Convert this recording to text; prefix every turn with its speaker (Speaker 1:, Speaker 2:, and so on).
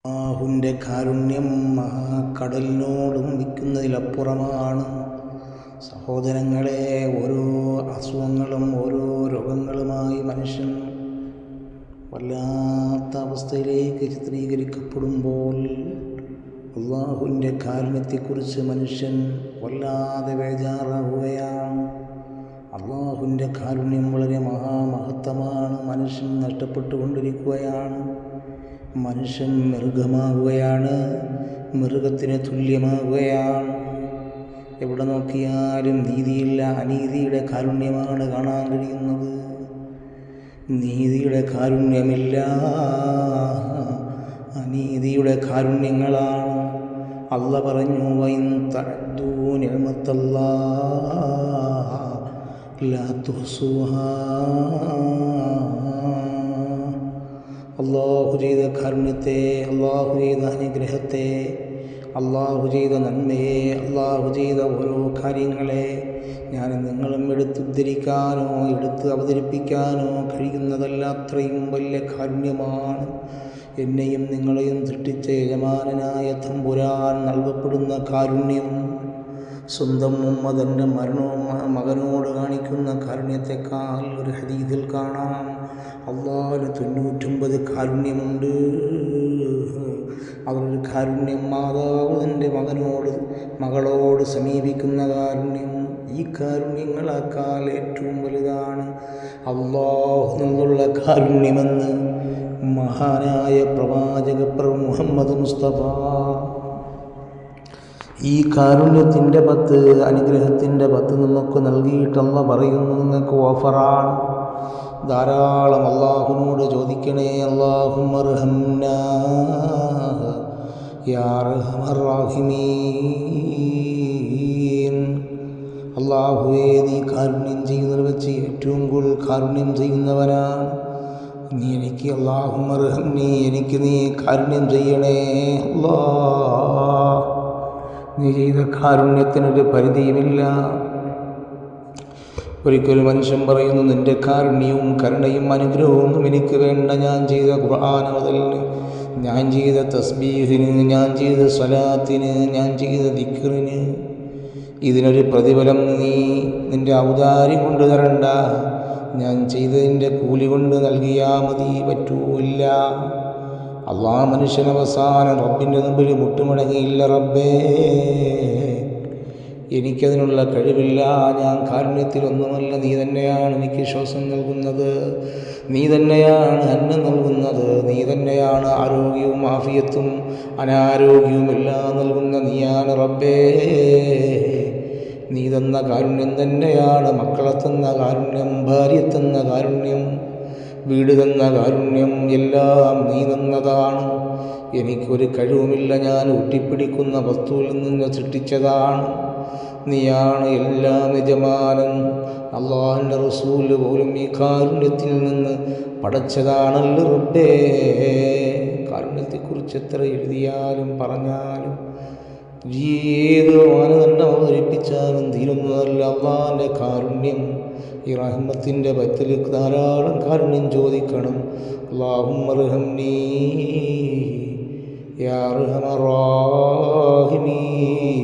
Speaker 1: അല്ലാഹുവിൻ്റെ കാരുണ്യം മഹാകടലിനോടും നിൽക്കുന്നതിലപ്പുറമാണ്. സഹോദരങ്ങളെ, ഓരോ അസുഖങ്ങളും ഓരോ രോഗങ്ങളുമായി മനുഷ്യൻ വല്ലാത്ത അവസ്ഥയിലേക്ക് ചിത്രീകരിക്കപ്പെടുമ്പോൾ അല്ലാഹുവിൻ്റെ കാരുണ്യത്തെക്കുറിച്ച് മനുഷ്യൻ വല്ലാതെ ബേജാറാവുകയാണ്. അല്ലാഹുവിൻ്റെ കാരുണ്യം വളരെ മഹാമഹത്തമാണ്. മനുഷ്യൻ നഷ്ടപ്പെട്ടുകൊണ്ടിരിക്കുകയാണ്. മനുഷ്യൻ മൃഗമാവുകയാണ്, മൃഗത്തിന് തുല്യമാവുകയാണ്. എവിടെ നോക്കിയാലും നീതിയില്ല, അനീതിയുടെ കാരുണ്യമാണ് കാണാൻ കഴിയുന്നത്. നീതിയുടെ കാരുണ്യമില്ല, അനീതിയുടെ കാരുണ്യങ്ങളാണ്. അള്ള പറഞ്ഞു, വഇൻ തഅദ്ദൂ നിഅമത്തല്ലാഹി ലാ തുഹ്സുഹാ. അള്ളാഹു ചെയ്ത കാരുണ്യത്തെ, അള്ളാഹു ചെയ്ത അനുഗ്രഹത്തെ, അള്ളാഹു ചെയ്ത നന്മയെ, അള്ളാഹു ചെയ്ത ഓരോ കാര്യങ്ങളെ ഞാൻ നിങ്ങളും എടുത്തുദ്ധരിക്കാനോ എടുത്ത് അവതരിപ്പിക്കാനോ കഴിയുന്നതല്ല. അത്രയും വലിയ കാരുണ്യമാണ്. എന്നെയും നിങ്ങളെയും സൃഷ്ടിച്ച യജമാനനായ തമ്പുരാൻ നൽകപ്പെടുന്ന കാരുണ്യം സ്വന്തം ഉമ്മ തൻ്റെ മകനോട് കാണിക്കുന്ന കാരുണ്യത്തെക്കാൾ ഒരു ഹദീസിൽ കാണാം. അള്ളാഹുവിന് 99 കാരുണ്യമുണ്ട്. അവരൊരു കാരുണ്യം മാതാവ് തൻ്റെ മകളോട് സമീപിക്കുന്ന കാരുണ്യം. ഈ കാരുണ്യങ്ങളെക്കാൾ ഏറ്റവും വലുതാണ് അള്ളാഹു നിന്നുള്ള കാരുണ്യമെന്ന് മഹാനായ പ്രവാചക മുഹമ്മദ് മുസ്തഫ ഈ കാരുണ്യത്തിൻ്റെ 10 അനുഗ്രഹത്തിൻ്റെ 10 നമുക്ക് നൽകിയിട്ടല്ല പറയുന്നു, നിങ്ങൾക്ക് ഓഫറാണ്. ധാരാളം അള്ളാഹുവിനോട് ചോദിക്കണേ. അല്ലാഹുമ്മർഹംനാ യാ അർഹമർ റഹീമീൻ. അള്ളാഹുവേ, നീ കാരുണ്യം ചെയ്യുന്നവർ വെച്ച് ഏറ്റവും കൂടുതൽ കാരുണ്യം ചെയ്യുന്നവനാണ്. നീ എനിക്ക് അല്ലാഹുമ്മർഹംനി, എനിക്ക് നീ കാരുണ്യം ചെയ്യണേ അല്ലാഹ്. നീ ചെയ്ത കാരുണ്യത്തിനൊരു പരിധിയുമില്ല. ഒരിക്കലും മനുഷ്യൻ പറയുന്നു, നിൻ്റെ കാരുണ്യവും കരുണയും അനുഗ്രഹവും എനിക്ക് വേണ്ട. ഞാൻ ചെയ്ത ഖുർആൻ ഓതലിന്, ഞാൻ ചെയ്ത തസ്ബീഹിന്, ഞാൻ ചെയ്ത സ്വലാത്തിന്, ഞാൻ ചെയ്ത ദിക്റിന് ഇതിനൊരു പ്രതിഫലം നീ നിൻ്റെ ഔദാര്യം കൊണ്ട് തരണ്ട. ഞാൻ ചെയ്തതിൻ്റെ കൂലി കൊണ്ട് നൽകിയാൽ മതി. പറ്റൂല്ല. അള്ളാഹ് മനുഷ്യൻ അവസാനം റബ്ബിൻ്റെ മുമ്പിൽ മുട്ടുമടങ്ങിയില്ല. റബ്ബേ, എനിക്കതിനുള്ള കഴിവില്ല. ഞാൻ കാരുണ്യത്തിലൊന്നുമല്ല. നീ തന്നെയാണ് എനിക്ക് ശ്വാസം നൽകുന്നത്, നീ തന്നെയാണ് അന്നം നൽകുന്നത്, നീ തന്നെയാണ് ആരോഗ്യവും ആഫിയത്തും അനാരോഗ്യവും എല്ലാം നൽകുന്ന നീയാണ് റബ്ബേ. നീ തന്ന കാരുണ്യം തന്നെയാണ് മക്കളെ തന്ന കാരുണ്യം, ഭാര്യ തന്ന കാരുണ്യം, വീട് തന്ന കാരുണ്യം, എല്ലാം നീ തന്നതാണ്. എനിക്കൊരു കഴിവുമില്ല. ഞാൻ ഊട്ടിപ്പിടിക്കുന്ന വസ്തുവിൽ നിന്ന് സൃഷ്ടിച്ചതാണ്. നീയാണ് എല്ലാം യജമാനൻ. അള്ളാഹുവിൻ്റെ റസൂല് പോലും ഈ കാരുണ്യത്തിൽ നിന്ന് പടച്ചതാണല്ലോ റബ്ബേ. കാരുണ്യത്തെക്കുറിച്ച് എത്ര എഴുതിയാലും പറഞ്ഞാലും ഏത് മാനദണ്ഡം അവതരിപ്പിച്ചാലും തീരുന്നതല്ല അള്ളാഹിൻ്റെ കാരുണ്യം. ഈ റഹ്മത്തിൻ്റെ പത്തിൽ ധാരാളം കാരുണ്യം ചോദിക്കണം. അല്ലാഹുമ്മർഹംനി യാ അർഹമർ റഹീമീൻ.